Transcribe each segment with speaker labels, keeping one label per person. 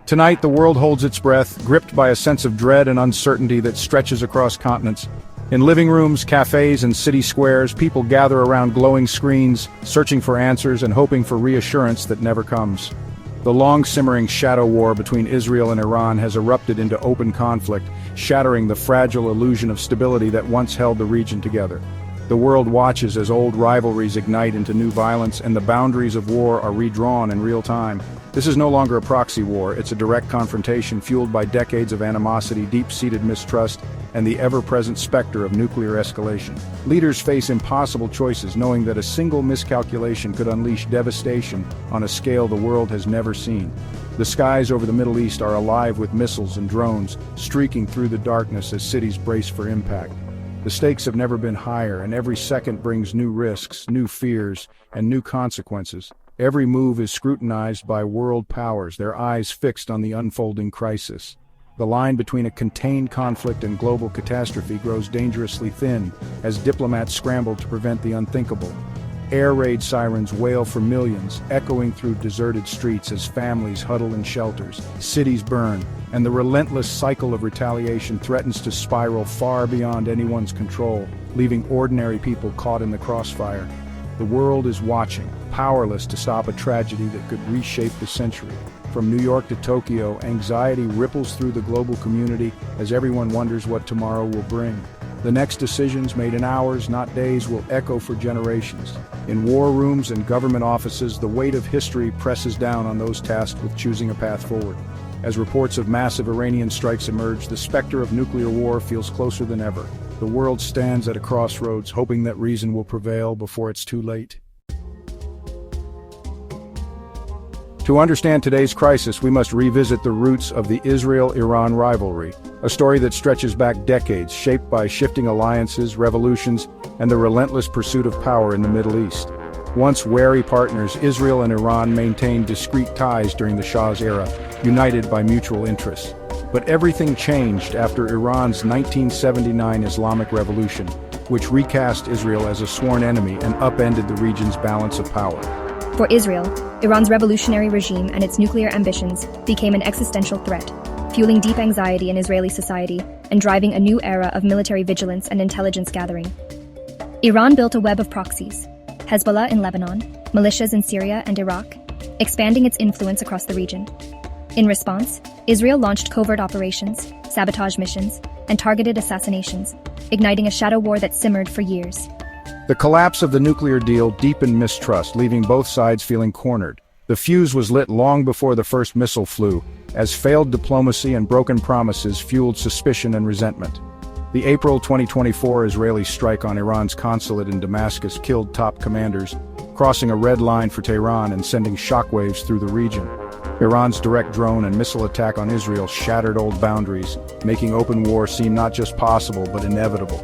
Speaker 1: Tonight, the world holds its breath, gripped by a sense of dread and uncertainty that stretches across continents. In living rooms, cafes, and city squares, people gather around glowing screens, searching for answers and hoping for reassurance that never comes. The long-simmering shadow war between Israel and Iran has erupted into open conflict, shattering the fragile illusion of stability that once held the region together. The world watches as old rivalries ignite into new violence, and the boundaries of war are redrawn in real time. This is no longer a proxy war, it's a direct confrontation fueled by decades of animosity, deep-seated mistrust, and the ever-present specter of nuclear escalation. Leaders face impossible choices, knowing that a single miscalculation could unleash devastation on a scale the world has never seen. The skies over the Middle East are alive with missiles and drones, streaking through the darkness as cities brace for impact. The stakes have never been higher, and every second brings new risks, new fears, and new consequences. Every move is scrutinized by world powers, their eyes fixed on the unfolding crisis. The line between a contained conflict and global catastrophe grows dangerously thin as diplomats scramble to prevent the unthinkable. Air raid sirens wail for millions, echoing through deserted streets as families huddle in shelters, cities burn, and the relentless cycle of retaliation threatens to spiral far beyond anyone's control, leaving ordinary people caught in the crossfire. The world is watching, powerless to stop a tragedy that could reshape the century. From New York to Tokyo, anxiety ripples through the global community as everyone wonders what tomorrow will bring. The next decisions made in hours, not days, will echo for generations. In war rooms and government offices, the weight of history presses down on those tasked with choosing a path forward. As reports of massive Iranian strikes emerge, the specter of nuclear war feels closer than ever. The world stands at a crossroads, hoping that reason will prevail before it's too late. To understand today's crisis, we must revisit the roots of the Israel-Iran rivalry, a story that stretches back decades, shaped by shifting alliances, revolutions, and the relentless pursuit of power in the Middle East. Once wary partners, Israel and Iran maintained discreet ties during the Shah's era, united by mutual interests. But everything changed after Iran's 1979 Islamic Revolution, which recast Israel as a sworn enemy and upended the region's balance of power.
Speaker 2: For Israel, Iran's revolutionary regime and its nuclear ambitions became an existential threat, fueling deep anxiety in Israeli society and driving a new era of military vigilance and intelligence gathering. Iran built a web of proxies, Hezbollah in Lebanon, militias in Syria and Iraq, expanding its influence across the region. In response, Israel launched covert operations, sabotage missions, and targeted assassinations, igniting a shadow war that simmered for years.
Speaker 1: The collapse of the nuclear deal deepened mistrust, leaving both sides feeling cornered. The fuse was lit long before the first missile flew, as failed diplomacy and broken promises fueled suspicion and resentment. The April 2024 Israeli strike on Iran's consulate in Damascus killed top commanders, crossing a red line for Tehran and sending shockwaves through the region. Iran's direct drone and missile attack on Israel shattered old boundaries, making open war seem not just possible but inevitable.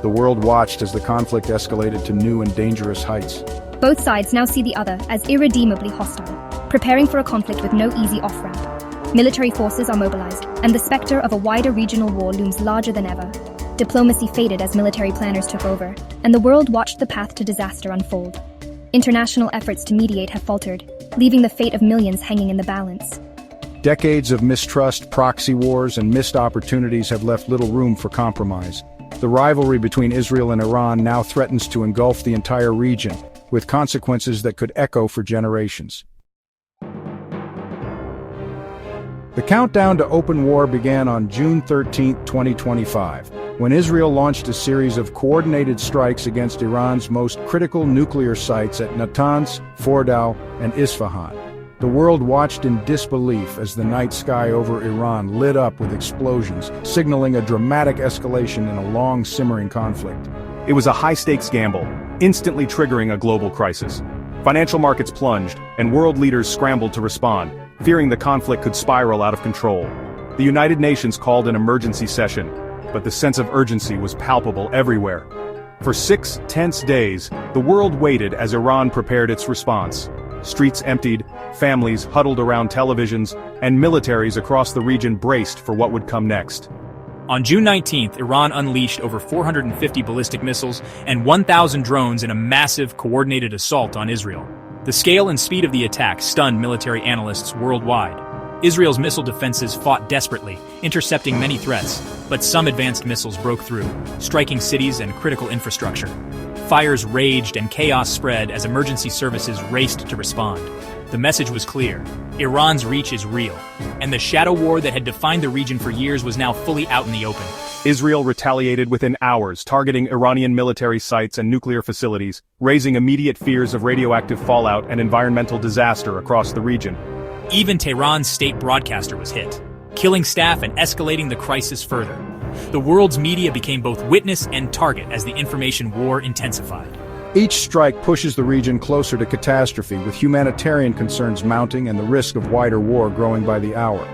Speaker 1: The world watched as the conflict escalated to new and dangerous heights.
Speaker 2: Both sides now see the other as irredeemably hostile, preparing for a conflict with no easy off-ramp. Military forces are mobilized, and the specter of a wider regional war looms larger than ever. Diplomacy faded as military planners took over, and the world watched the path to disaster unfold. International efforts to mediate have faltered, leaving the fate of millions hanging in the balance.
Speaker 1: Decades of mistrust, proxy wars, and missed opportunities have left little room for compromise. The rivalry between Israel and Iran now threatens to engulf the entire region, with consequences that could echo for generations. The countdown to open war began on June 13, 2025, when Israel launched a series of coordinated strikes against Iran's most critical nuclear sites at Natanz, Fordow, and Isfahan. The world watched in disbelief as the night sky over Iran lit up with explosions, signaling a dramatic escalation in a long simmering conflict.
Speaker 3: It was a high-stakes gamble, instantly triggering a global crisis. Financial markets plunged, and world leaders scrambled to respond, fearing the conflict could spiral out of control. The United Nations called an emergency session, but the sense of urgency was palpable everywhere. For 6 tense days, the world waited as Iran prepared its response. Streets emptied, families huddled around televisions, and militaries across the region braced for what would come next.
Speaker 4: On June 19th, Iran unleashed over 450 ballistic missiles and 1,000 drones in a massive, coordinated assault on Israel. The scale and speed of the attack stunned military analysts worldwide. Israel's missile defenses fought desperately, intercepting many threats, but some advanced missiles broke through, striking cities and critical infrastructure. Fires raged and chaos spread as emergency services raced to respond. The message was clear: Iran's reach is real, and the shadow war that had defined the region for years was now fully out in the open.
Speaker 3: Israel retaliated within hours, targeting Iranian military sites and nuclear facilities, raising immediate fears of radioactive fallout and environmental disaster across the region.
Speaker 4: Even Tehran's state broadcaster was hit, killing staff and escalating the crisis further. The world's media became both witness and target as the information war intensified.
Speaker 1: Each strike pushes the region closer to catastrophe, with humanitarian concerns mounting and the risk of wider war growing by the hour.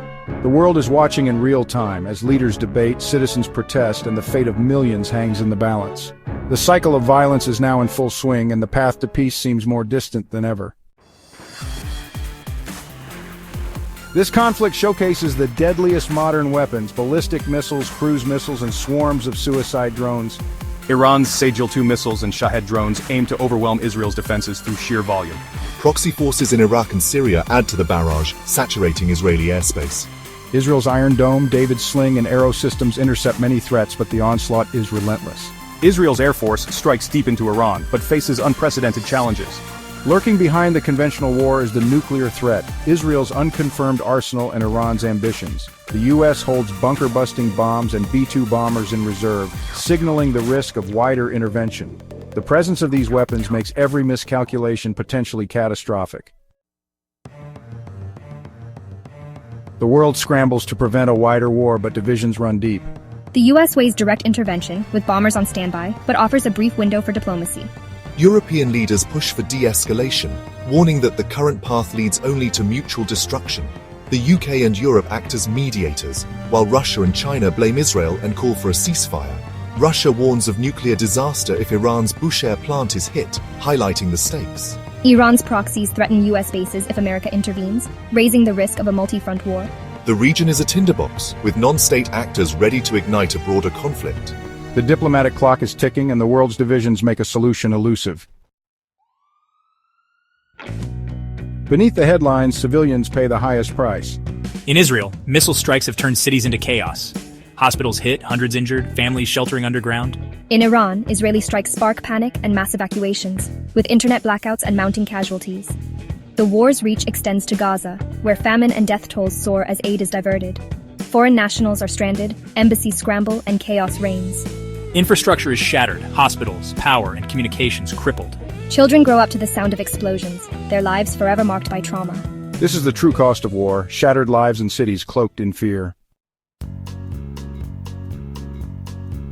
Speaker 1: The world is watching in real time as leaders debate, citizens protest, and the fate of millions hangs in the balance. The cycle of violence is now in full swing, and the path to peace seems more distant than ever. This conflict showcases the deadliest modern weapons: ballistic missiles, cruise missiles, and swarms of suicide drones.
Speaker 3: Iran's Sajil 2 missiles and Shahed drones aim to overwhelm Israel's defenses through sheer volume.
Speaker 5: Proxy forces in Iraq and Syria add to the barrage, saturating Israeli airspace.
Speaker 1: Israel's Iron Dome, David's Sling, and Arrow systems intercept many threats, but the onslaught is relentless.
Speaker 3: Israel's Air Force strikes deep into Iran, but faces unprecedented challenges.
Speaker 1: Lurking behind the conventional war is the nuclear threat, Israel's unconfirmed arsenal and Iran's ambitions. The U.S. holds bunker-busting bombs and B-2 bombers in reserve, signaling the risk of wider intervention. The presence of these weapons makes every miscalculation potentially catastrophic. The world scrambles to prevent a wider war, but divisions run deep.
Speaker 2: The U.S. weighs direct intervention, with bombers on standby, but offers a brief window for diplomacy.
Speaker 5: European leaders push for de-escalation, warning that the current path leads only to mutual destruction. The UK and Europe act as mediators, while Russia and China blame Israel and call for a ceasefire. Russia warns of nuclear disaster if Iran's Bushehr plant is hit, highlighting the stakes.
Speaker 2: Iran's proxies threaten U.S. bases if America intervenes, raising the risk of a multi-front war.
Speaker 5: The region is a tinderbox, with non-state actors ready to ignite a broader conflict.
Speaker 1: The diplomatic clock is ticking, and the world's divisions make a solution elusive. Beneath the headlines, civilians pay the highest price.
Speaker 4: In Israel, missile strikes have turned cities into chaos. Hospitals hit, hundreds injured, families sheltering underground.
Speaker 2: In Iran, Israeli strikes spark panic and mass evacuations, with internet blackouts and mounting casualties. The war's reach extends to Gaza, where famine and death tolls soar as aid is diverted. Foreign nationals are stranded, embassies scramble, and chaos reigns.
Speaker 4: Infrastructure is shattered, hospitals, power, and communications crippled.
Speaker 2: Children grow up to the sound of explosions, their lives forever marked by trauma.
Speaker 1: This is the true cost of war: shattered lives and cities cloaked in fear.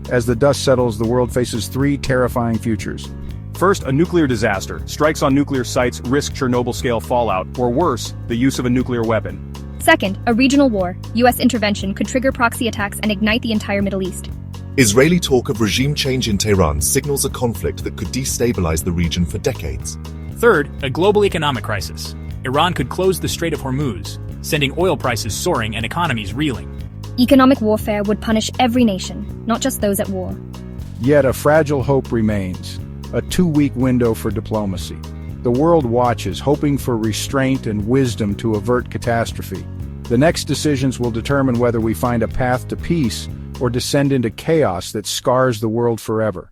Speaker 1: As the dust settles, the world faces three terrifying futures.
Speaker 3: First, a nuclear disaster. Strikes on nuclear sites risk Chernobyl-scale fallout, or worse, the use of a nuclear weapon.
Speaker 2: Second, a regional war. U.S. intervention could trigger proxy attacks and ignite the entire Middle East.
Speaker 5: Israeli talk of regime change in Tehran signals a conflict that could destabilize the region for decades.
Speaker 4: Third, a global economic crisis. Iran could close the Strait of Hormuz, sending oil prices soaring and economies reeling.
Speaker 2: Economic warfare would punish every nation, not just those at war.
Speaker 1: Yet a fragile hope remains: a 2-week window for diplomacy. The world watches, hoping for restraint and wisdom to avert catastrophe. The next decisions will determine whether we find a path to peace or descend into chaos that scars the world forever.